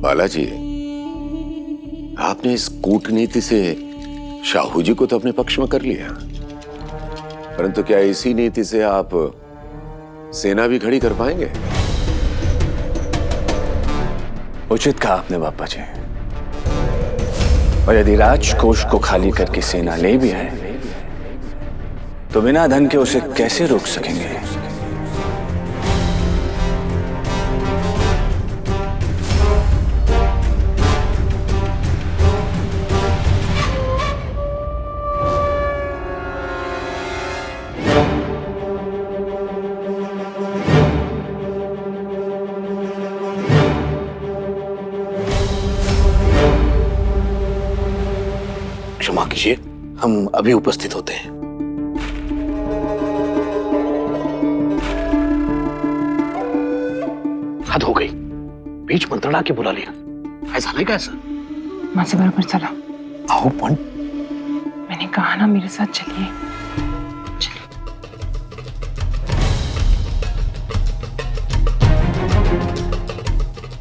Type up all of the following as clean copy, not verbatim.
बालाजी, आपने इस कूटनीति से शाहू जी को तो अपने पक्ष में कर लिया, परंतु क्या इसी नीति से आप सेना भी खड़ी कर पाएंगे? उचित कहा आपने बापा जी। और यदि राजकोष को खाली करके सेना ले भी है तो बिना धन के उसे कैसे रोक सकेंगे? क्षमा कीजिए, हम अभी उपस्थित होते हैं। हद हो गई, बीच मंत्रणा के बुला लिया। ऐसा नहीं कैसा? माझे बरोबर चला। आओ पण। मैंने कहा ना मेरे साथ चलिए।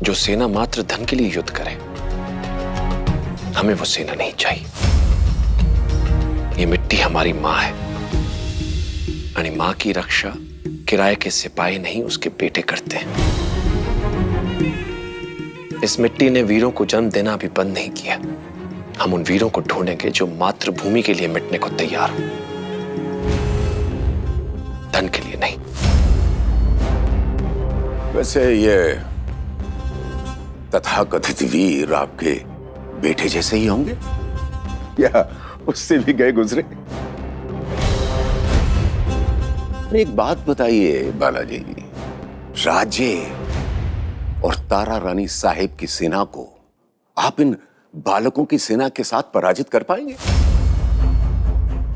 जो सेना मात्र धन के लिए युद्ध करे, हमें वो सेना नहीं चाहिए। ये मिट्टी हमारी माँ है, यानी माँ की रक्षा किराए के सिपाही नहीं उसके बेटे करते हैं। इस मिट्टी ने वीरों को जन्म देना भी बंद नहीं किया। हम उन वीरों को ढूंढेंगे जो मातृभूमि के लिए मिटने को तैयार हो, धन के लिए नहीं। वैसे ये तथाकथित वीर आपके बेटे जैसे ही होंगे या उससे भी गए गुजरे? एक बात बताइए बालाजी, राज्य और तारा रानी साहिब की सेना को आप इन बालकों की सेना के साथ पराजित कर पाएंगे?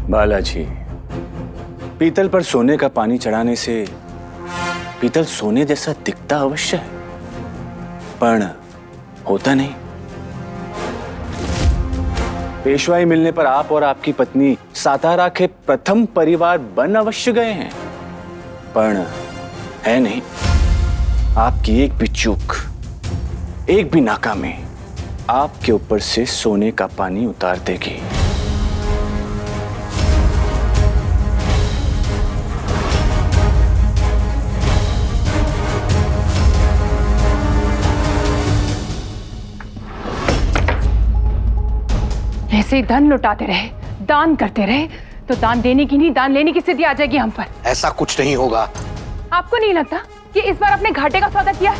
बालाजी, पीतल पर सोने का पानी चढ़ाने से पीतल सोने जैसा दिखता अवश्य है, पर होता नहीं। पेशवाई मिलने पर आप और आपकी पत्नी सातारा के प्रथम परिवार बन अवश्य गए हैं, पर है नहीं। आपकी एक भी चूक, एक भी नाकामी आपके ऊपर से सोने का पानी उतार देगी। ऐसे ही धन लुटाते रहे, दान करते रहे तो दान देने की नहीं दान लेने की स्थिति आ जाएगी हम पर। ऐसा कुछ नहीं होगा। आपको नहीं लगता कि इस बार अपने घाटे का सौदा किया है?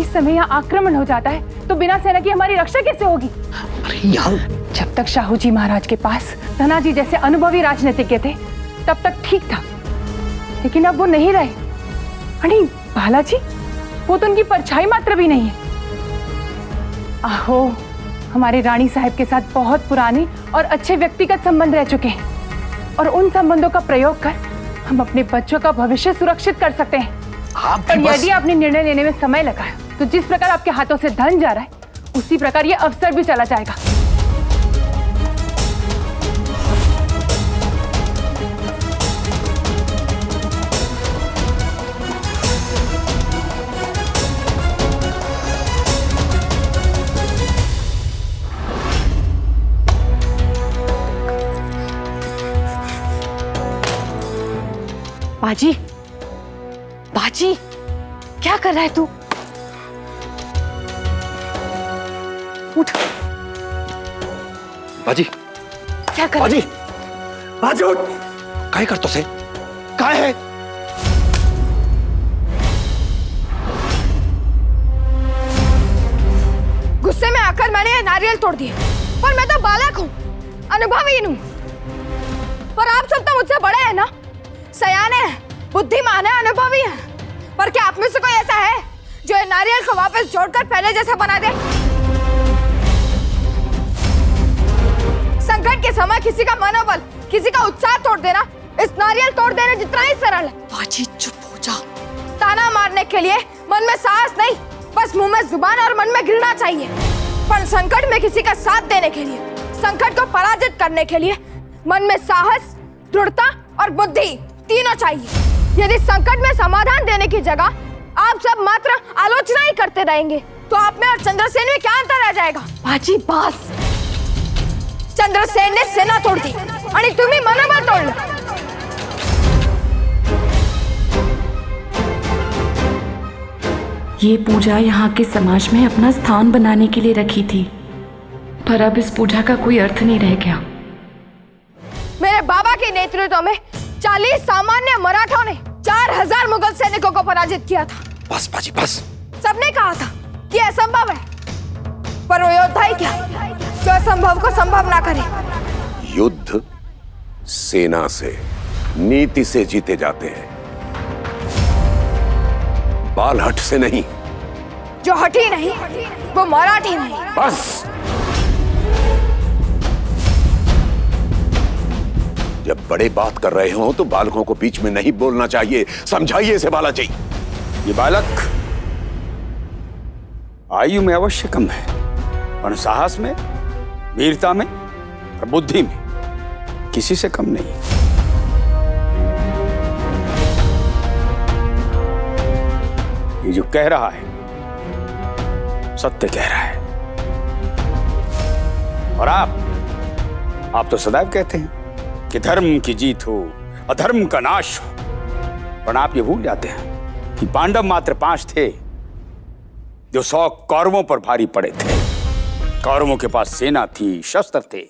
इस समय यहाँ आक्रमण हो जाता है तो बिना सेना की हमारी रक्षा कैसे होगी? अरे यहाँ जब तक शाहू जी महाराज के पास धनाजी जैसे अनुभवी राजनीतिज्ञ थे तब तक ठीक था, लेकिन अब वो नहीं रहे। अरे बालाजी, वो तो उनकी परछाई मात्र भी नहीं है। आहो, हमारे रानी साहब के साथ बहुत पुराने और अच्छे व्यक्तिगत संबंध रह चुके हैं और उन संबंधों का प्रयोग कर हम अपने बच्चों का भविष्य सुरक्षित कर सकते हैं। और यदि आपने निर्णय लेने में समय लगाया तो जिस प्रकार आपके हाथों से धन जा रहा है उसी प्रकार ये अवसर भी चला जाएगा। बाजी, बाजी, क्या कर रहा है तू? उठ। बाजी, क्या कर बाजी, बाजी उठ। काय करतो से? काय है? गुस्से में आकर मैंने ये नारियल तोड़ दिए, पर मैं तो बालक हूँ, अनुभवीहीन हूँ। पर आप सब तो मुझसे बड़े हैं ना, सयाने हैं, बुद्धिमान है, अनुभवी है। पर क्या आप में से कोई ऐसा है जो ये नारियल को वापस जोड़कर पहले जैसा बना दे? संकट के समय किसी का मनोबल, किसी का उत्साह तोड़ देना इस नारियल तोड़ देने जितना ही सरल है। बाजी चुप हो जा। ताना मारने के लिए मन में साहस नहीं, बस मुंह में जुबान और मन में घृणा चाहिए। पर संकट में किसी का साथ देने के लिए, संकट को पराजित करने के लिए मन में साहस, दृढ़ता और बुद्धि तीनों चाहिए। यदि संकट में समाधान देने की जगह आप सब मात्र आलोचना ही करते रहेंगे तो आप में और चंद्रसेन में क्या अंतर रह जाएगा? बाजी बास, चंद्रसेन ने सेना तोड़ दी आणि तुम्ही मनोबल तोडलं. ये पूजा यहाँ के समाज में अपना स्थान बनाने के लिए रखी थी, पर अब इस पूजा का कोई अर्थ नहीं रह गया. मेरे बाबा के नेतृत्व में 40 सामान्य मराठों ने 4000 मुगल सैनिकों को पराजित किया था. बस बाजी बस. सबने कहा था कि असंभव है, पर वो योद्धा ही क्या जो असंभव को संभव ना करे. युद्ध सेना से, नीति से जीते जाते हैं, बालहट से नहीं. जो हठी नहीं वो मराठी नहीं. बस. जब बड़े बात कर रहे हो तो बालकों को बीच में नहीं बोलना चाहिए. समझाइए इसे बालाजी. ये बालक आयु में अवश्य कम है, पर साहस में, वीरता में और बुद्धि में किसी से कम नहीं. ये जो कह रहा है सत्य कह रहा है. और आप तो सदैव कहते हैं कि धर्म की जीत हो, अधर्म का नाश हो, पर आप ये भूल जाते हैं कि पांडव मात्र 5 थे जो 100 कौरवों पर भारी पड़े थे. कौरवों के पास सेना थी, शस्त्र थे.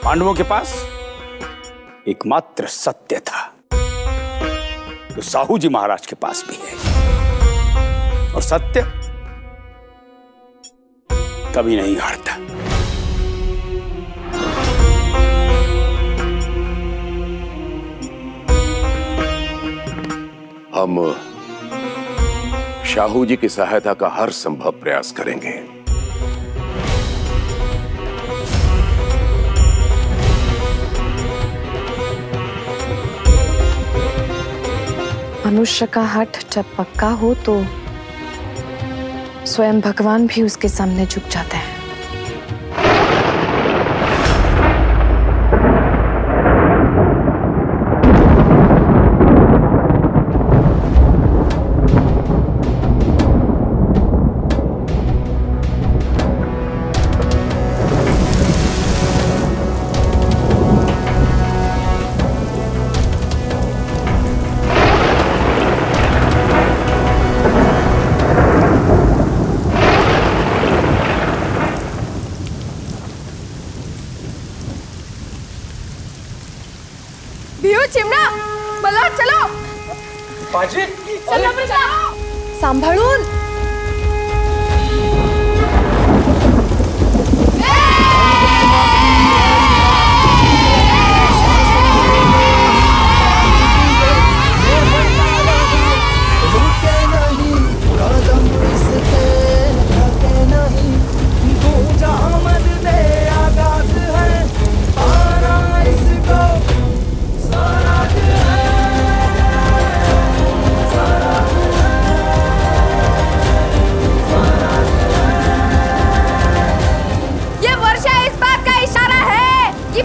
पांडवों के पास एकमात्र सत्य था, जो साहू जी महाराज के पास भी है. और सत्य कभी नहीं हारता. हम शाहू जी की सहायता का हर संभव प्रयास करेंगे. मनुष्य का हठ जब पक्का हो तो स्वयं भगवान भी उसके सामने झुक जाते हैं. भिऊ चिमणा, मला चलो. बाजी चलो बेटा, सांभाळून.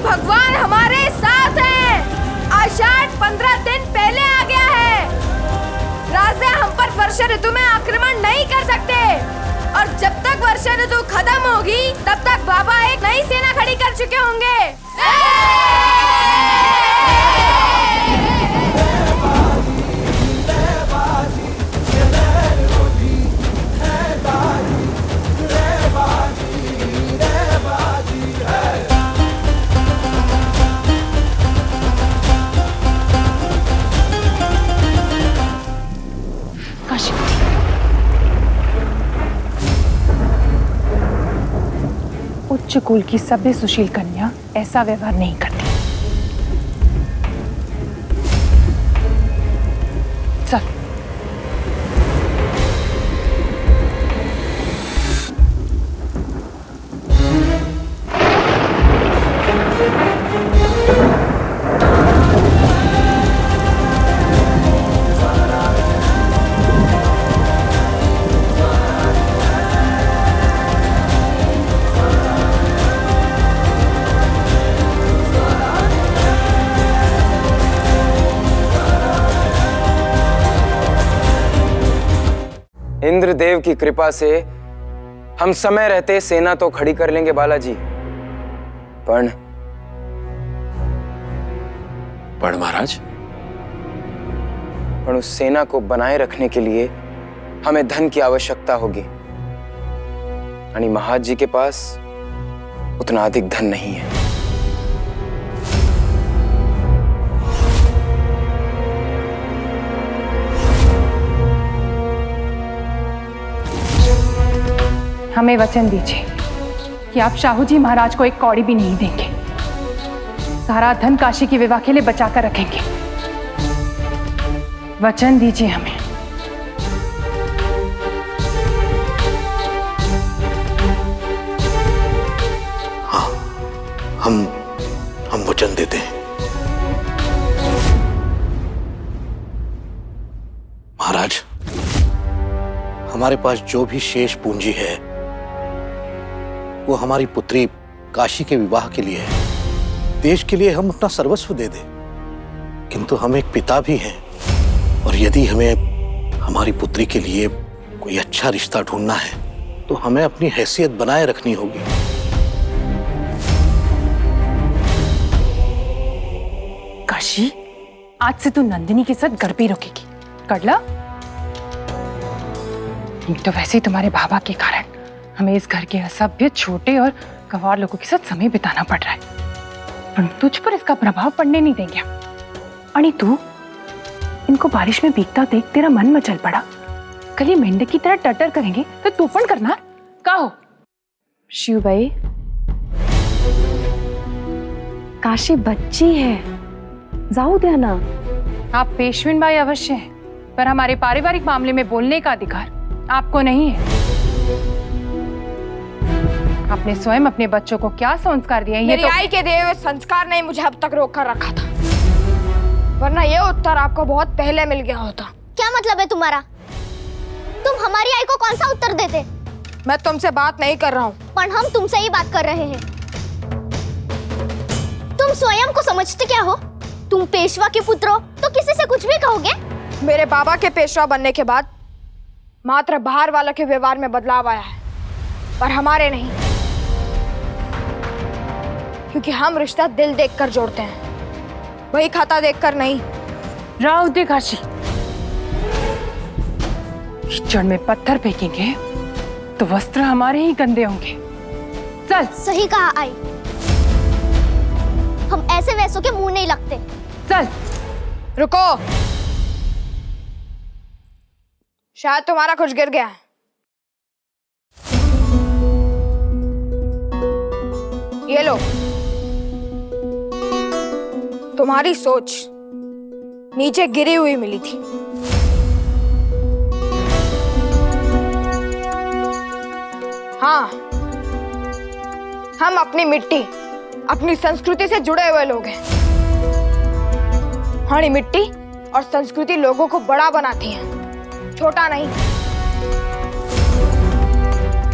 भगवान हमारे साथ हैं. आषाढ़ 15 दिन पहले आ गया है. राजा हम पर वर्षा ऋतु में आक्रमण नहीं कर सकते, और जब तक वर्षा ऋतु खत्म होगी तब तक बाबा एक नई सेना खड़ी कर चुके होंगे. उच्च कुल की सभ्य सुशील कन्या ऐसा व्यवहार नहीं करती. चल. इंद्रदेव की कृपा से हम समय रहते सेना तो खड़ी कर लेंगे बालाजी, पण महाराज, पर उस सेना को बनाए रखने के लिए हमें धन की आवश्यकता होगी। आणि महाराज जी के पास उतना अधिक धन नहीं है। हमें वचन दीजिए कि आप शाहू जी महाराज को एक कौड़ी भी नहीं देंगे। सारा धन काशी के विवाह के लिए बचाकर रखेंगे। वचन दीजिए हमें। हाँ, हम वचन देते हैं। महाराज, हमारे पास जो भी शेष पूंजी है वो हमारी पुत्री काशी के विवाह के लिए है। देश के लिए हम अपना सर्वस्व दे दें, किंतु हम एक पिता भी हैं, और यदि हमें हमारी पुत्री के लिए कोई अच्छा रिश्ता ढूंढना है तो हमें अपनी हैसियत बनाए रखनी होगी। काशी, आज से तू नंदिनी के साथ घर पे रुकेगी। कड़ला, तो वैसे ही तुम्हारे बाबा के कारण हमें इस घर के असभ्य, छोटे और गंवार लोगों के साथ समय बिताना पड़ रहा है, पर तुझ पर इसका प्रभाव पड़ने नहीं देंगे। आणि तू इनको बारिश में भीगता देख तेरा मन मचल पड़ा। कल ये मेंढक की तरह टटर करेंगे तो तू पण करना का हो? शिवबाई, काशी बच्ची है, जाऊ द्या ना। आप पेशविन बाई अवश्य हैं, पर हमारे पारिवारिक मामले में बोलने का अधिकार आपको नहीं है। आपने स्वयं अपने बच्चों को क्या संस्कार दिए हैं? मेरी आई के दिए हुए संस्कार ने मुझे अब तक रोक कर रखा था, वरना ये उत्तर आपको बहुत पहले मिल गया होता। क्या मतलब है तुम्हारा? तुम हमारी आई को कौन सा उत्तर देते? मैं तुमसे बात नहीं कर रहा हूँ, पर हम तुमसे ही बात कर रहे हैं। तुम स्वयं को समझते क्या हो? तुम पेशवा के पुत्र हो तो किसी से कुछ भी कहोगे? मेरे बाबा के पेशवा बनने के बाद मात्र बाहर वालों के व्यवहार में बदलाव आया है, पर हमारे नहीं, क्योंकि हम रिश्ता दिल देखकर जोड़ते हैं, वही खाता देखकर नहीं। राव दे काशी, कीचड़ में पत्थर फेंकेंगे तो वस्त्र हमारे ही गंदे होंगे। चल। सही कहा आई, हम ऐसे वैसों के मुंह नहीं लगते। चल। रुको, शायद तुम्हारा कुछ गिर गया है। ये लो, तुम्हारी सोच नीचे गिरी हुई मिली थी। हाँ, हम अपनी मिट्टी, अपनी संस्कृति से जुड़े हुए लोग हैं। हमारी मिट्टी और संस्कृति लोगों को बड़ा बनाती है, छोटा नहीं।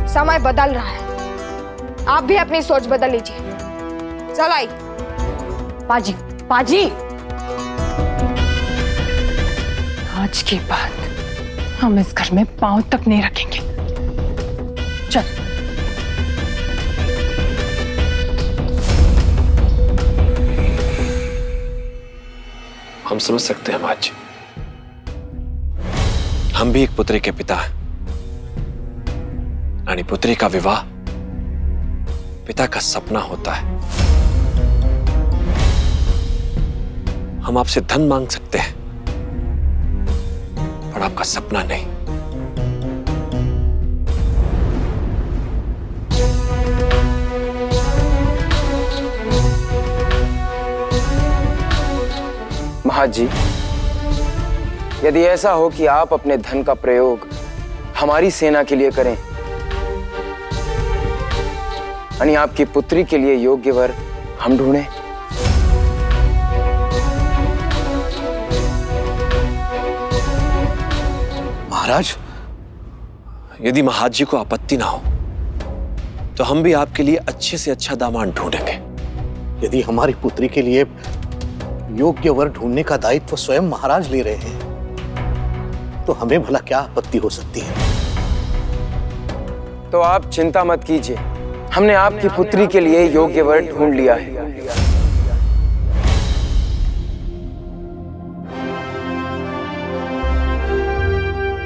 समय बदल रहा है, आप भी अपनी सोच बदल लीजिए। चल आई। पाजी, पाजी, आज के बाद हम इस घर में पांव तक नहीं रखेंगे। चल। हम समझ सकते हैं महाराज, हम भी एक पुत्री के पिता हैं, आणि पुत्री का विवाह पिता का सपना होता है। हम आपसे धन मांग सकते हैं, पर आपका सपना नहीं। महाराज जी, यदि ऐसा हो कि आप अपने धन का प्रयोग हमारी सेना के लिए करें, यानी आपकी पुत्री के लिए योग्य वर हम ढूंढें, महाराज, यदि महाराज जी को आपत्ति ना हो तो हम भी आपके लिए अच्छे से अच्छा दामाद ढूंढेंगे। यदि हमारी पुत्री के लिए योग्य वर ढूंढने का दायित्व स्वयं महाराज ले रहे हैं तो हमें भला क्या आपत्ति हो सकती है? तो आप चिंता मत कीजिए, हमने आपकी पुत्री के लिए योग्य वर ढूंढ लिया है।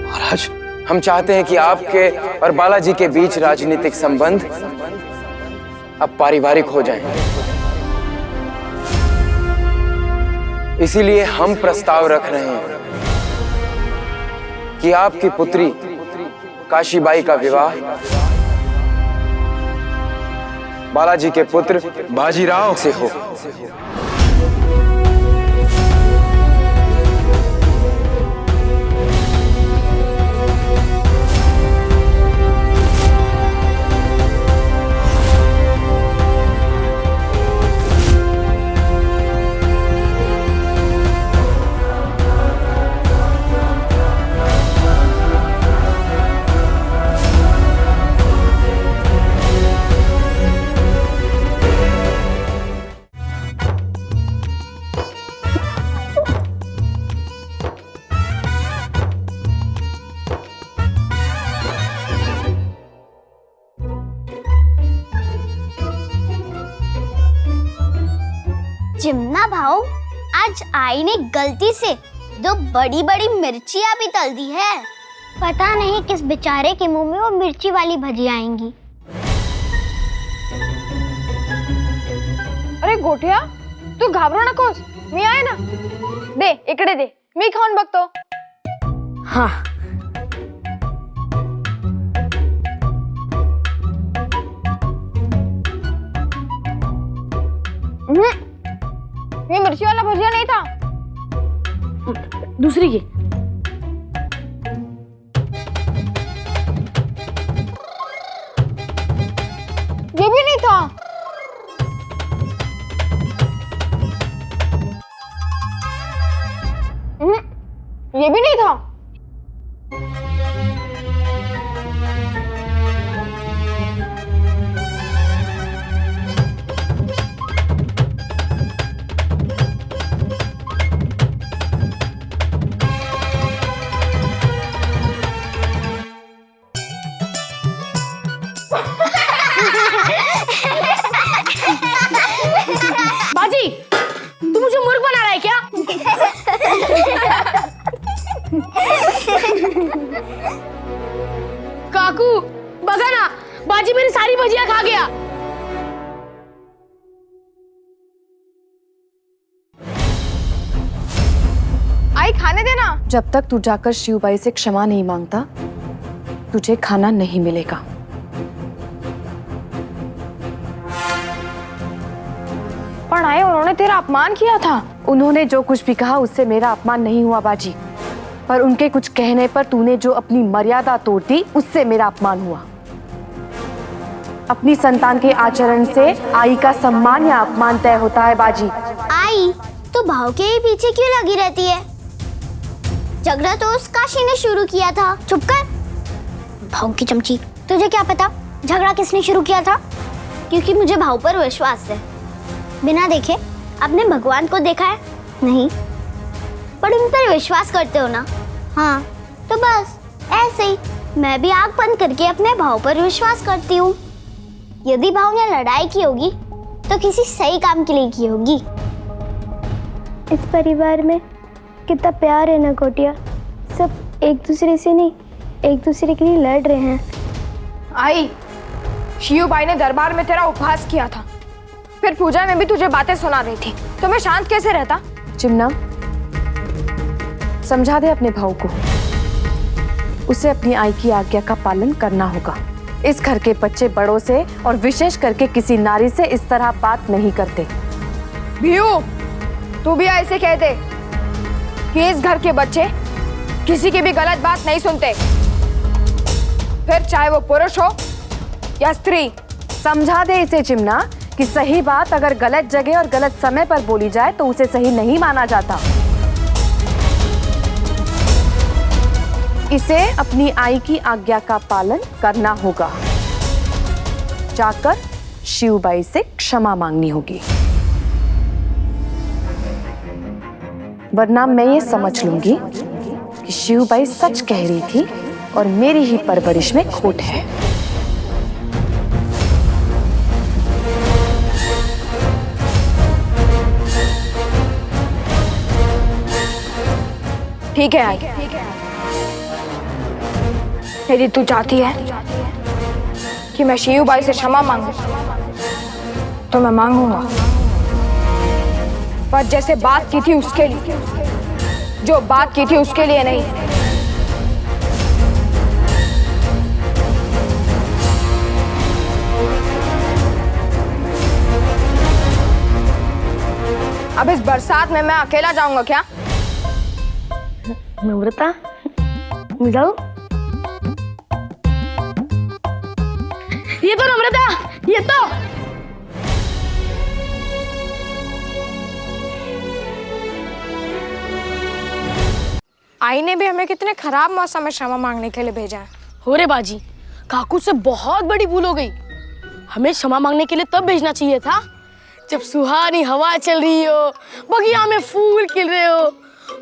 महाराज, हम चाहते हैं कि आपके और बालाजी के बीच राजनीतिक संबंध अब पारिवारिक हो जाएं। इसीलिए हम प्रस्ताव रख रहे हैं कि आपकी पुत्री काशीबाई का विवाह बालाजी के पुत्र बाजीराव से हो। चिमना भाऊ, आज आई ने गलती से 2 बड़ी-बड़ी मिर्चियाँ भी तल दी है। पता नहीं किस बेचारे के मुंह में वो मिर्ची वाली भजिया आएंगी। अरे गोठ्या, तू घाबरू नकोस, मी आहे ना। दे इकडे दे, मी खाऊन बघतो। हाँ, ये मिर्ची वाला भजिया नहीं था, दूसरी ये। ये भी नहीं था। ये भी नहीं था। बाजी, तू मुझे मूर्ख बना रहा है क्या? काकू, बगा ना, बाजी मेरी सारी भजिया खा गया। आई खाने देना। जब तक तू जाकर शिवबाई से क्षमा नहीं मांगता, तुझे खाना नहीं मिलेगा। पर आए, उन्होंने तेरा अपमान किया था। उन्होंने जो कुछ भी कहा उससे मेरा अपमान नहीं हुआ बाजी, पर उनके कुछ कहने पर तूने जो अपनी मर्यादा तोड़ दी उससे मेरा अपमान हुआ। अपनी संतान के आचरण से आई का सम्मान या अपमान तय होता है बाजी। आई तो भाव के ही पीछे क्यों लगी रहती है? झगड़ा तो उस काशी ने शुरू किया था। चुप कर भाव की चमची, तुझे क्या पता झगड़ा किसने शुरू किया था? क्योंकि मुझे भाव पर विश्वास है। बिना देखे आपने भगवान को देखा है? नहीं, पर उन पर विश्वास करते हो ना? हाँ, तो बस ऐसे ही मैं भी आंख बंद करके अपने भाव पर विश्वास करती हूँ। यदि भाव ने लड़ाई की होगी तो किसी सही काम के लिए की होगी। इस परिवार में कितना प्यार है ना गोटिया। सब एक दूसरे से नहीं, एक दूसरे के लिए लड़ रहे हैं। आई, शिवबाई ने दरबार में तेरा उपहास किया था, फिर पूजा में भी तुझे बातें सुना रही थी, तो मैं शांत कैसे रहता? चिमना, समझा दे अपने भाव को। उसे अपनी आई की आज्ञा का पालन करना होगा। इस घर के बच्चे बड़ों से और विशेष करके किसी नारी से इस तरह बात नहीं करते। भियू, तू भी ऐसे कहते कि इस घर के बच्चे किसी की भी गलत बात नहीं सुनते, फिर चाहे वो पुरुष हो या स्त्री। समझा दे इसे चिमना कि सही बात अगर गलत जगह और गलत समय पर बोली जाए तो उसे सही नहीं माना जाता। इसे अपनी आई की आज्ञा का पालन करना होगा। जाकर शिवबाई से क्षमा मांगनी होगी, वरना मैं ये समझ लूंगी कि शिवबाई सच कह रही थी और मेरी ही परवरिश में खोट है। ठीक है आई, यदि तू चाहती है कि मैं शिव बाई से क्षमा मांगू तो मैं मांगूंगा, पर जैसे बात की थी उसके लिए, जो बात की थी उसके लिए नहीं। अब इस बरसात में मैं अकेला जाऊंगा क्या? नम्रता, जाओ। ये तो नम्रता, ये तो आई ने भी हमें कितने खराब मौसम में क्षमा मांगने के लिए भेजा है। हो रे बाजी, काकू से बहुत बड़ी भूल हो गई। हमें क्षमा मांगने के लिए तब भेजना चाहिए था जब सुहानी हवा चल रही हो, बगिया में फूल खिल रहे हो,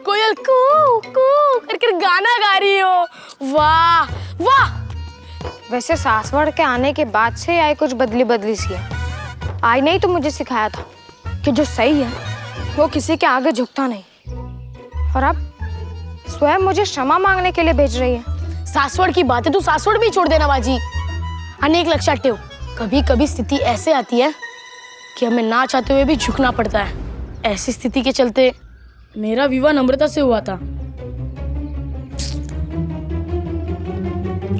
कोयल कू कू करके गाना गा रही हो। वाह वाह। वैसे सासवड़ के आने के बाद से आई कुछ बदली बदली सी है। आई ने ही तो मुझे सिखाया था कि जो सही है वो किसी के आगे झुकता नहीं, और अब स्वयं मुझे क्षमा मांगने के लिए भेज रही है। सासवड़ की बातें तू सासवड़ भी छोड़ देना बाजी। अनेक लक्षात टेव, कभी कभी स्थिति ऐसे आती है कि हमें ना चाहते हुए भी झुकना पड़ता है। ऐसी स्थिति के चलते मेरा विवाह नम्रता से हुआ था।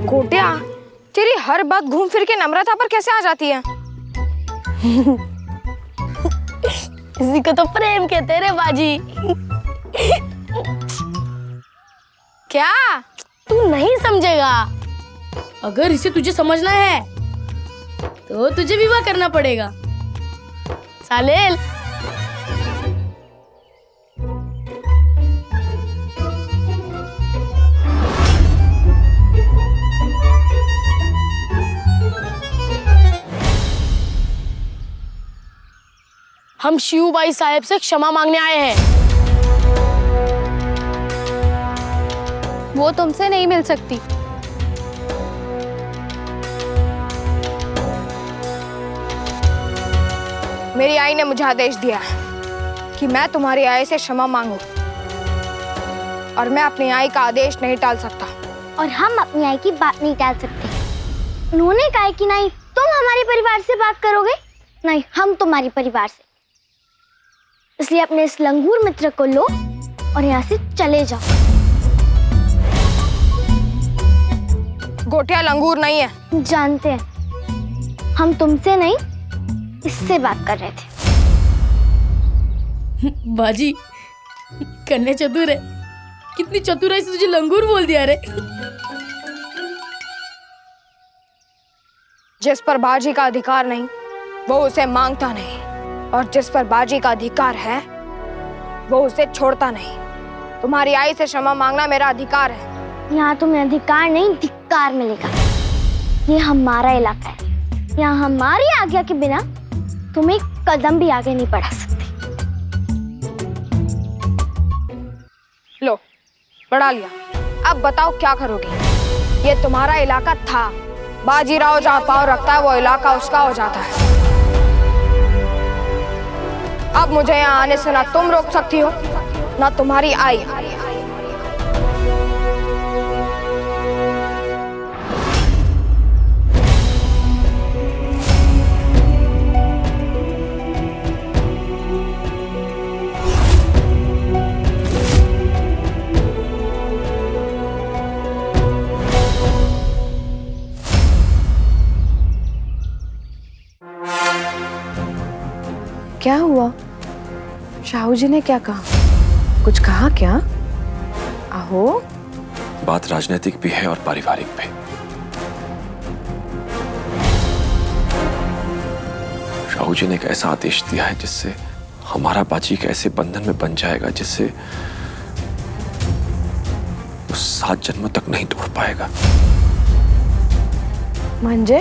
कोटिया, तेरी हर बात घूम फिर के नम्रता पर कैसे आ जाती है? इसी को तो प्रेम कहते हैं रे बाजी। क्या तू नहीं समझेगा? अगर इसे तुझे समझना है तो तुझे विवाह करना पड़ेगा सालेल। हम शिवबाई साहब से क्षमा मांगने आए हैं। वो तुमसे नहीं मिल सकती। मेरी आई ने मुझे आदेश दिया है कि मैं तुम्हारी आई से क्षमा मांगू, और मैं अपनी आई का आदेश नहीं टाल सकता। और हम अपनी आई की बात नहीं टाल सकते। उन्होंने कहा कि नहीं तुम हमारे परिवार से बात करोगे, नहीं हम तुम्हारे परिवार से। इसलिए अपने इस लंगूर मित्र को लो और यहाँ से चले जाओ। गोटिया लंगूर नहीं है। जानते हैं, हम तुमसे नहीं इससे बात कर रहे थे। बाजी कन्या चतुर है। कितनी चतुराई से तुझे लंगूर बोल दिया रे। जिस पर बाजी का अधिकार नहीं वो उसे मांगता नहीं, और जिस पर बाजी का अधिकार है वो उसे छोड़ता नहीं। तुम्हारी आई से क्षमा मांगना मेरा अधिकार है। यहाँ तुम्हें अधिकार नहीं धिक्कार मिलेगा। ये हमारा इलाका है, यहाँ हमारी आज्ञा के बिना तुम एक कदम भी आगे नहीं बढ़ा सकते। लो बढ़ा लिया, अब बताओ क्या करोगे? ये तुम्हारा इलाका था, बाजीराव जहाँ पाँव रखता है वो इलाका उसका हो जाता है। अब मुझे यहाँ आने से ना तुम रोक सकती हो ना तुम्हारी आई। क्या हुआ? शाहू जी ने क्या कहा? कुछ कहा क्या? आहो। बात राजनीतिक भी है और पारिवारिक भी। शाहू जी ने एक ऐसा आदेश दिया है जिससे हमारा बाजी एक ऐसे बंधन में बन जाएगा जिससे वो 7 जन्मों तक नहीं तोड़ पाएगा। मंजे,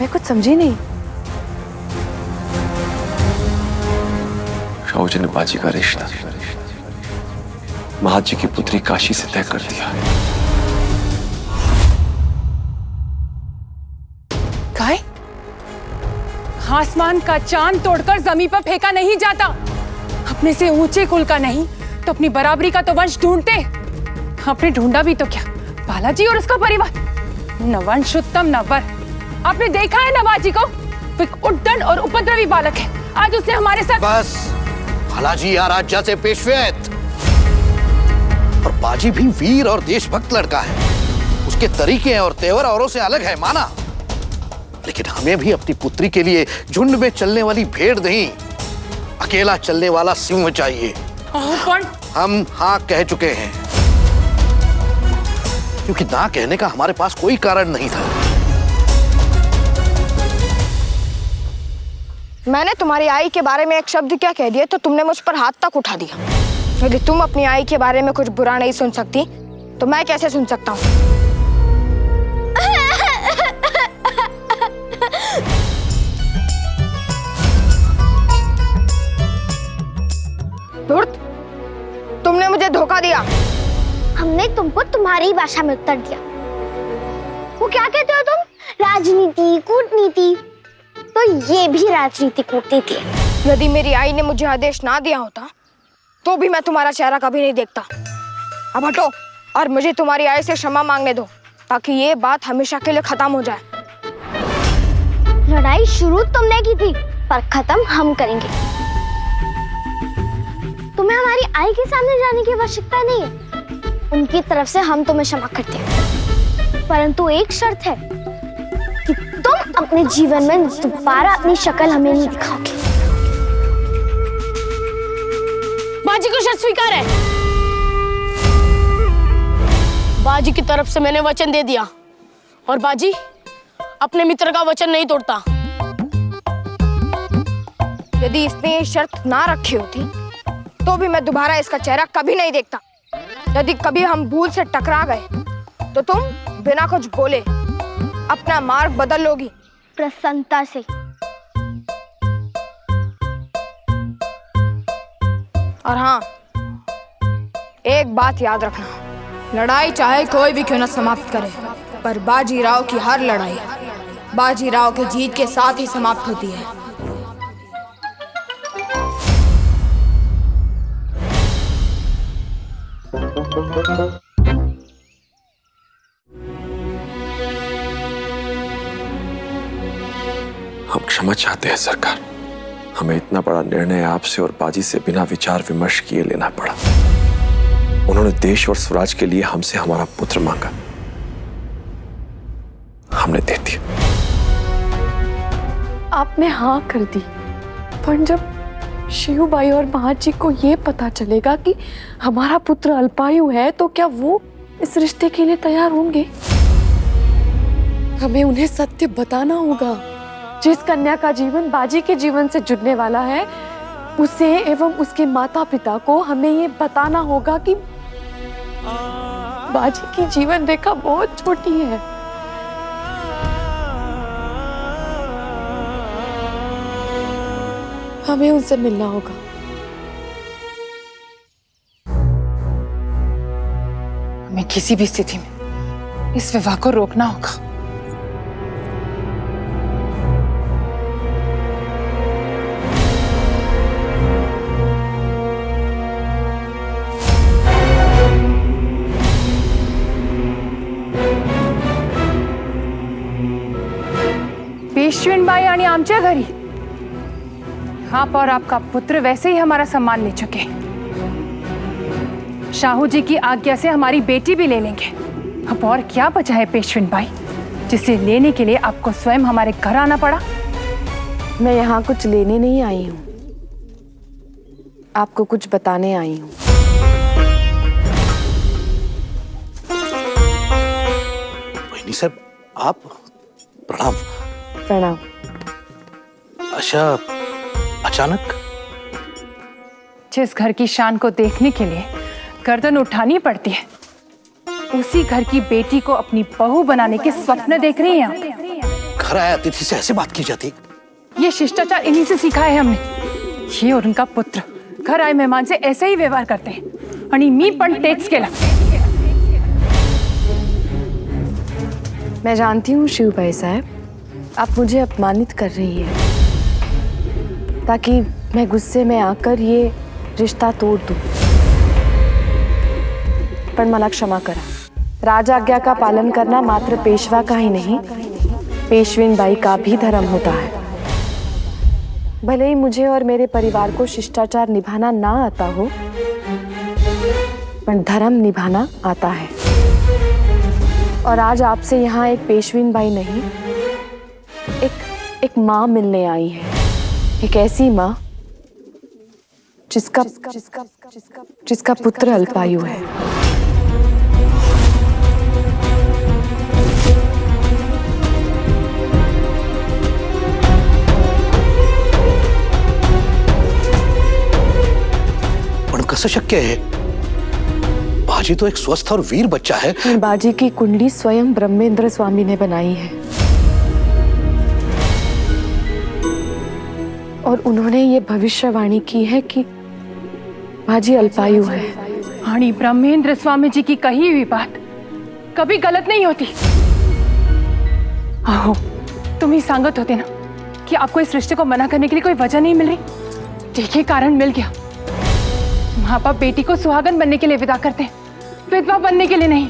मैं कुछ समझी नहीं। शाहू जी ने बाजी का रिश्ता महाजी की पुत्री काशी से तय कर दिया। काय? आसमान का चांद तोड़कर जमीन पर फेंका नहीं जाता। अपने से ऊंचे कुल का नहीं, तो अपनी बराबरी का तो वंश ढूंढते। आपने ढूंढा भी तो क्या, बालाजी और उसका परिवार। न वंशोत्तम न वर। आपने देखा है नवाजी को, वो एक उद्दंड और उपद्रवी बालक है। आज उसने हमारे साथ बस, बालाजी या राजा से पेशवेत और बाजी भी वीर और देशभक्त लड़का है। उसके तरीके और तेवर औरों से अलग है, माना, लेकिन हमें भी अपनी पुत्री के लिए झुंड में चलने वाली भेड़ नहीं, अकेला चलने वाला सिंह चाहिए। हम हाँ कह चुके हैं, क्योंकि ना कहने का हमारे पास कोई कारण नहीं था। मैंने तुम्हारी आई के बारे में एक शब्द क्या कह दिया तो तुमने मुझ पर हाथ तक उठा दिया। यदि तुम अपनी आई के बारे में कुछ बुरा नहीं सुन सकती तो मैं कैसे सुन सकता हूँ? धूर्त, तुमने मुझे धोखा दिया। हमने तुमको तुम्हारी भाषा में उत्तर दिया। वो क्या कहते हो तुम? राजनीति, कूटनीति। तो ये भी राजनीति कूटनीति है। यदि मेरी आई ने मुझे आदेश ना दिया होता तो भी मैं तुम्हारा चेहरा कभी नहीं देखता। अब हटो और मुझे तुम्हारी आई से क्षमा मांगने दो, ताकि ये बात हमेशा के लिए खत्म हो जाए। लड़ाई शुरू तुमने की थी, पर खत्म हम करेंगे। तुम्हें हमारी आई के सामने जाने की आवश्यकता नहीं है। उनकी तरफ से हम तुम्हें क्षमा करते हैं, परंतु एक शर्त है कि तुम अपने जीवन में दोबारा अपनी शक्ल हमें नहीं दिखाओगे। बाजी को शर्त स्वीकार है। बाजी की तरफ से मैंने वचन दे दिया और बाजी अपने मित्र का वचन नहीं तोड़ता। यदि इसने ये शर्त ना रखी होती तो भी मैं दोबारा इसका चेहरा कभी नहीं देखता। यदि कभी हम भूल से टकरा गए तो तुम बिना कुछ बोले अपना मार्ग बदल लोगी। प्रसन्नता से। और हाँ, एक बात याद रखना, लड़ाई चाहे कोई भी क्यों न समाप्त करे, पर बाजीराव की हर लड़ाई बाजीराव के जीत के साथ ही समाप्त होती है। हम क्षमा चाहते हैं सरकार। हमें इतना बड़ा निर्णय आपसे और बाजी से बिना विचार विमर्श किए लेना पड़ा। उन्होंने देश और स्वराज के लिए हमसे हमारा पुत्र मांगा, हमने दे दिया। आपने हाँ कर दी, पर जब शिवबाई और महाजी को ये पता चलेगा कि हमारा पुत्र अल्पायु है तो क्या वो इस रिश्ते के लिए तैयार होंगे? हमें उन्हें सत्य बताना होगा। जिस कन्या का जीवन बाजी के जीवन से जुड़ने वाला है, उसे एवं उसके माता पिता को हमें ये बताना होगा कि बाजी की जीवन रेखा बहुत छोटी है। हमें उनसे मिलना होगा। हमें किसी भी स्थिति में इस विवाह को रोकना होगा। पेशवेनबाई आणि आमच्या घरी आप और आपका पुत्र वैसे ही हमारा सम्मान ले चुके हैं। शाहू जी की आज्ञा से हमारी बेटी भी ले लेंगे। अब और क्या बचा है पेशवेनबाई, जिसे लेने के लिए आपको स्वयं हमारे घर आना पड़ा? मैं यहाँ कुछ लेने नहीं आई हूँ, आपको कुछ बताने आई हूँ। वही साहब, आप प्रणाम। प्रणाम। अच्छा, अचानक? जिस घर की शान को देखने के लिए गर्दन उठानी पड़ती है, उसी घर की बेटी को अपनी बहू बनाने के स्वप्न देख रही हैं आप। घर आए अतिथि से ऐसे बात की जाती? ये शिष्टाचार इन्हीं से सीखा है हमने। ये और उनका पुत्र घर आए मेहमान से ऐसे ही व्यवहार करते हैं। आणि मी पण तेच केलं। मैं जानती हूँ शिवबाई साहब, आप मुझे अपमानित कर रही हैं ताकि मैं गुस्से में आकर ये रिश्ता तोड़ दूं। पण मला क्षमा करा। राजाज्ञा का पालन करना मात्र पेशवा का ही नहीं, पेशवीनबाई का भी धर्म होता है। भले ही मुझे और मेरे परिवार को शिष्टाचार निभाना ना आता हो, पर धर्म निभाना आता है। और आज आपसे यहाँ एक पेशवीनबाई नहीं, एक माँ मिलने आई है। एक ऐसी माँ जिसका पुत्र अल्पायु है। पण कसं शक्य है? बाजी तो एक स्वस्थ और वीर बच्चा है। बाजी की कुंडली स्वयं ब्रह्मेंद्र स्वामी ने बनाई है और उन्होंने ये भविष्यवाणी की है कि बाजी अल्पायु है। आणि ब्रह्मेंद्र स्वामी जी की कही हुई बात कभी गलत नहीं होती। आहो, तुम ही सांगत होते ना कि आपको इस रिश्ते को मना करने के लिए कोई वजह नहीं मिल रही। देखिए, कारण मिल गया। माँ बाप बेटी को सुहागन बनने के लिए विदा करते हैं, विधवा बनने के लिए नहीं।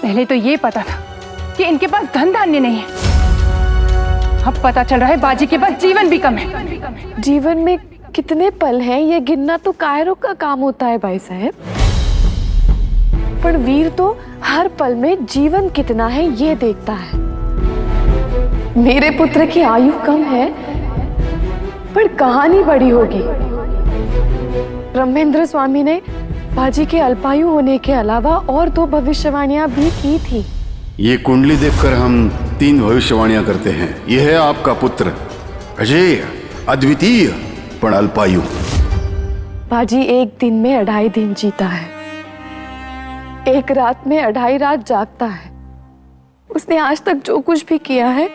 पहले तो ये पता था कि इनके पास धन धान्य नहीं है, अब पता चल रहा है बाजी के पास जीवन भी कम है। जीवन में कितने पल हैं ये गिनना तो कायरों का काम होता है भाई साहब, पर वीर तो हर पल में जीवन कितना है ये देखता है। मेरे पुत्र की आयु कम है पर कहानी बड़ी होगी। ब्रह्मेंद्र स्वामी ने बाजी के अल्पायु होने के अलावा और 2 भविष्यवाणियां भी की थी। ये कुंडली देखकर हम 3 भविष्यवाणियां करते हैं। यह है आपका पुत्र, अजय, अद्वितीय, पण अल्पायु। बाजी एक दिन में 2.5 दिन जीता है, एक रात में 2.5 रात जागता है। उसने आज तक जो कुछ भी किया है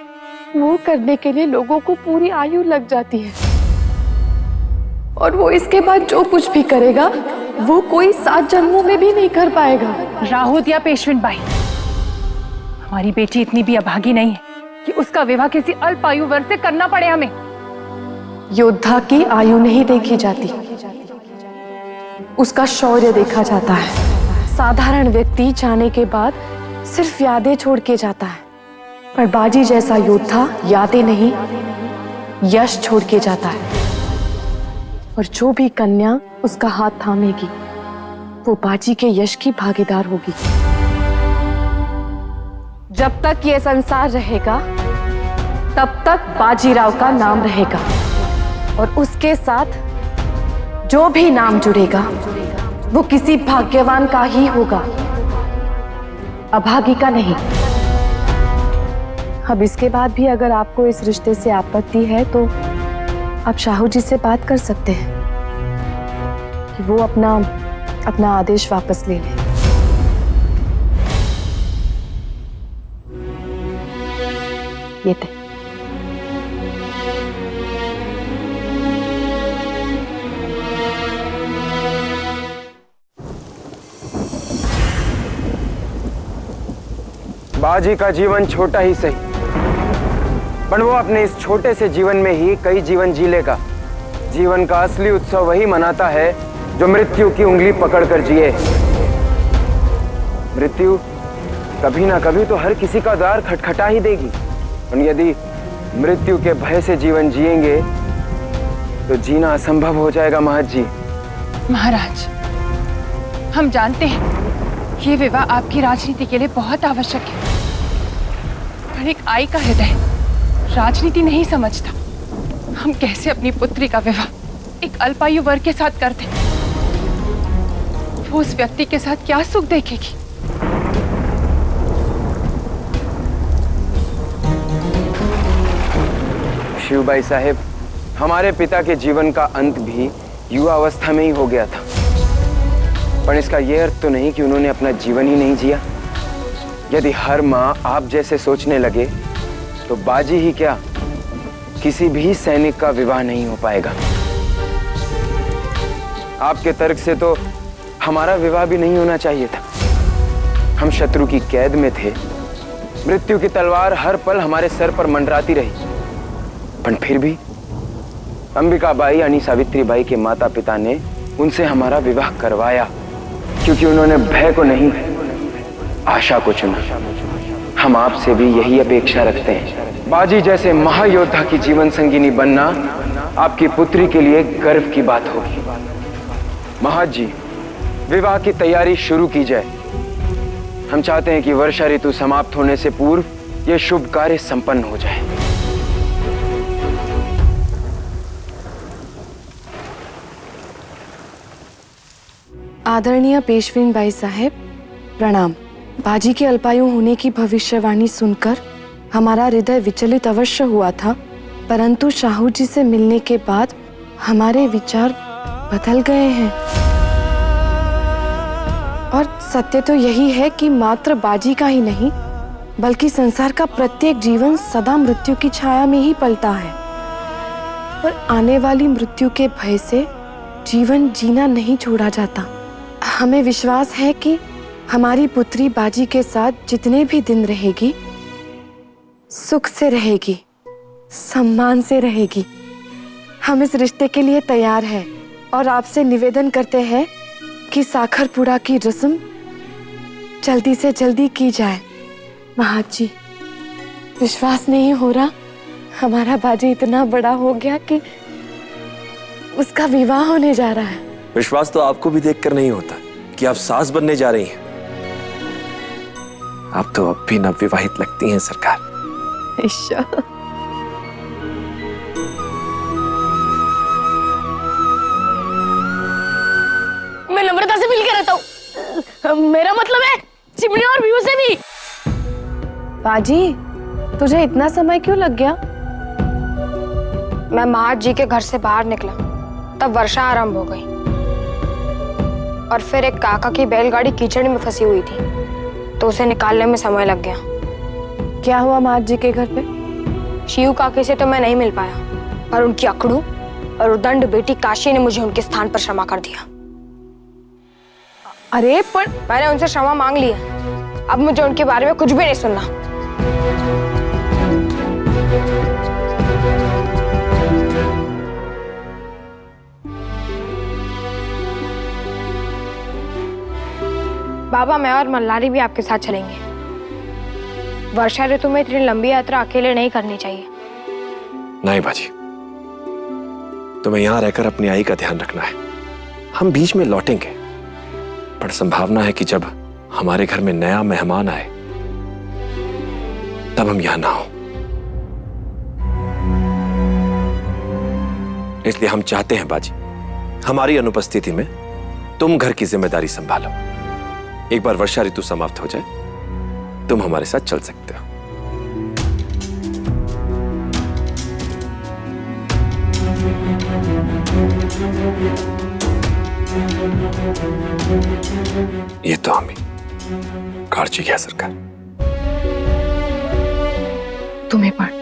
वो करने के लिए लोगों को पूरी आयु लग जाती है, और वो इसके बाद जो कुछ भी करेगा वो कोई 7 जन्मों में भी नहीं कर पाएगा। राहुत या पेशवीनबाई, हमारी बेटी इतनी भी अभागी नहीं है कि उसका विवाह किसी अल्पायु वर से करना पड़े हमें। योद्धा की आयु नहीं देखी जाती, उसका शौर्य देखा जाता है। साधारण व्यक्ति जाने के बाद सिर्फ यादें छोड़ के जाता है, पर बाजी जैसा योद्धा यादें नहीं, यश छोड़ के जाता है। और जो भी कन्या उसका हाथ थामेगी वो बाजी के यश की भागीदार होगी। जब तक ये संसार रहेगा तब तक बाजीराव का नाम रहेगा, और उसके साथ जो भी नाम जुड़ेगा वो किसी भाग्यवान का ही होगा, अभागी का नहीं। अब इसके बाद भी अगर आपको इस रिश्ते से आपत्ति है तो आप शाहू जी से बात कर सकते हैं कि वो अपना आदेश वापस ले लें। ये थे। बाजी का जीवन छोटा ही सही, पर वो अपने इस छोटे से जीवन में ही कई जीवन जी लेगा। जीवन का असली उत्सव वही मनाता है जो मृत्यु की उंगली पकड़कर जिए। मृत्यु कभी ना कभी तो हर किसी का द्वार खटखटा ही देगी, और यदि मृत्यु के भय से जीवन जिएंगे तो जीना असंभव हो जाएगा। महत जी। महाराज, हम जानते हैं ये विवाह आपकी राजनीति के लिए बहुत आवश्यक है, पर एक आई का हृदय राजनीति नहीं समझता। हम कैसे अपनी पुत्री का विवाह एक अल्पायु वर के साथ करते? वो उस व्यक्ति के साथ क्या सुख देखेगी? शिवबाई साहेब, हमारे पिता के जीवन का अंत भी युवा अवस्था में ही हो गया था, पर इसका यह अर्थ तो नहीं कि उन्होंने अपना जीवन ही नहीं जिया। यदि हर माँ आप जैसे सोचने लगे तो बाजी ही क्या, किसी भी सैनिक का विवाह नहीं हो पाएगा। आपके तर्क से तो हमारा विवाह भी नहीं होना चाहिए था। हम शत्रु की कैद में थे, मृत्यु की तलवार हर पल हमारे सर पर मंडराती रही, पर फिर भी अंबिकाबाई यानी सावित्रीबाई के माता पिता ने उनसे हमारा विवाह करवाया, क्योंकि उन्होंने भय को नहीं आशा को चुना। हम आपसे भी यही अपेक्षा रखते हैं। बाजी जैसे महायोद्धा की जीवन संगिनी बनना आपकी पुत्री के लिए गर्व की बात होगी। महाराज जी, विवाह की तैयारी शुरू की जाए। हम चाहते हैं कि वर्षा ऋतु समाप्त होने से पूर्व यह शुभ कार्य संपन्न हो जाए। आदरणीय पेशवीन बाई साहेब, प्रणाम। बाजी के अल्पायु होने की भविष्यवाणी सुनकर हमारा हृदय विचलित अवश्य हुआ था, परंतु शाहू जी से मिलने के बाद हमारे विचार बदल गए हैं। और सत्य तो यही है कि मात्र बाजी का ही नहीं, बल्कि संसार का प्रत्येक जीवन सदा मृत्यु की छाया में ही पलता है, और आने वाली मृत्यु के भय से जीवन जीना नहीं छोड़ा जाता। हमें विश्वास है कि हमारी पुत्री बाजी के साथ जितने भी दिन रहेगी, सुख से रहेगी, सम्मान से रहेगी। हम इस रिश्ते के लिए तैयार हैं और आपसे निवेदन करते हैं कि साखरपुड़ा की रस्म जल्दी से जल्दी की जाए। महाराज जी, विश्वास नहीं हो रहा, हमारा बाजी इतना बड़ा हो गया कि उसका विवाह होने जा रहा है। विश्वास तो आपको भी देखकर नहीं होता कि आप सास बनने जा रही हैं। आप तो अब भी नवविवाहित लगती हैं सरकार। ईश्वर, मैं नम्रता से मिलकर रहता हूँ। मेरा मतलब है चिमनी और व्यू से भी। बाजी, तुझे इतना समय क्यों लग गया? मैं महाराज जी के घर से बाहर निकला तब वर्षा आरंभ हो गई, और फिर एक काका की बैलगाड़ी कीचड़ में फंसी हुई थी, तो उसे निकालने में समय लग गया। क्या हुआ महाराज जी के घर पे? शिव काके से तो मैं नहीं मिल पाया, पर उनकी अकड़ू और उदंड बेटी काशी ने मुझे उनके स्थान पर क्षमा कर दिया। अरे पर मैंने उनसे क्षमा मांग लिया, अब मुझे उनके बारे में कुछ भी नहीं सुनना। बाबा, मैं और मल्लारी भी आपके साथ चलेंगे। वर्षा ऋतु में इतनी लंबी यात्रा अकेले नहीं करनी चाहिए। नहीं बाजी, तुम्हें यहां रहकर अपनी आई का ध्यान रखना है। हम बीच में लौटेंगे, पर संभावना है कि जब हमारे घर में नया मेहमान आए तब हम यहां ना हो। इसलिए हम चाहते हैं बाजी, हमारी अनुपस्थिति में तुम घर की जिम्मेदारी संभालो। एक बार वर्षा ऋतु समाप्त हो जाए, तुम हमारे साथ चल सकते हो। ये तो हम ही काळजी घ्या सरकार। तुम्हें पण।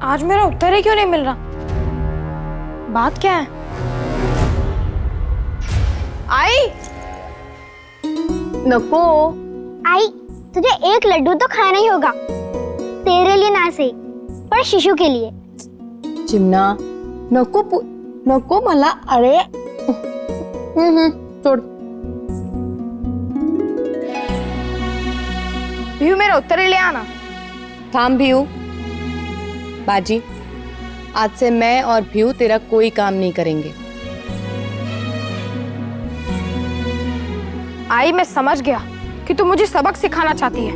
आज मेरा उत्तर ही क्यों नहीं मिल रहा? बात क्या है? आई, नको। आई, तुझे एक लड्डू तो खाना ही होगा, तेरे लिए ना सही, पर शिशु के लिए। चिमना, नको नको मला। अरे छोड़। भीऊ, मेरा उत्तर ही ले आना। थाम भीऊ। बाजी, आज से मैं और भीऊ तेरा कोई काम नहीं करेंगे। आई, मैं समझ गया कि तू मुझे सबक सिखाना चाहती है,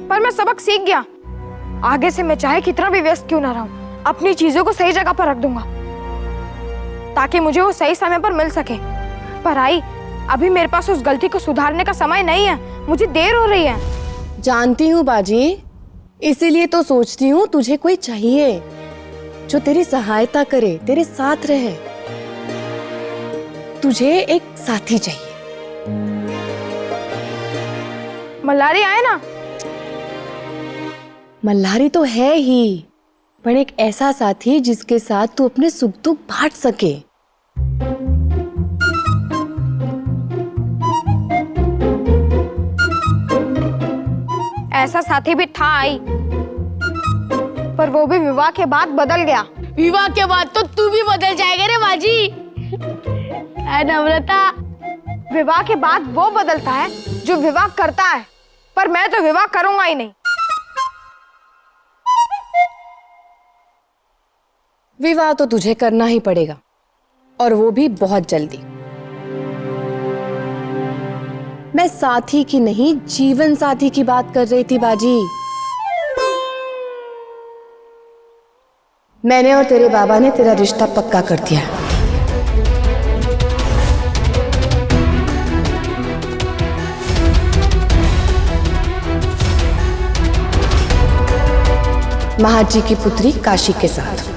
पर मैं सबक सीख गया। आगे से मैं चाहे कितना भी व्यस्त क्यों ना रहूं, अपनी चीजों को सही जगह पर रख दूंगा, ताकि मुझे वो सही समय पर मिल सके। पर आई, अभी मेरे पास उस गलती को सुधारने का समय नहीं है, मुझे देर हो रही है। जानती हूँ बाजी, इसीलिए तो सोचती हूँ तुझे कोई चाहिए जो तेरी सहायता करे, तेरे साथ रहे। तुझे एक साथी चाहिए। मल्हारी आए ना? मल्हारी तो है ही, पर एक ऐसा साथी जिसके साथ तू अपने सुख दुख बांट सके। ऐसा साथी भी था आई, पर वो भी विवाह के बाद बदल गया। विवाह के बाद तो तू भी बदल जाएगा रे बाजी। है नम्रता? विवाह के बाद वो बदलता है जो विवाह करता है, पर मैं तो विवाह करूंगा ही नहीं। विवाह तो तुझे करना ही पड़ेगा, और वो भी बहुत जल्दी। मैं साथी की नहीं, जीवन साथी की बात कर रही थी बाजी। मैंने और तेरे बाबा ने तेरा रिश्ता पक्का कर दिया है। महाजी की पुत्री काशी के साथ।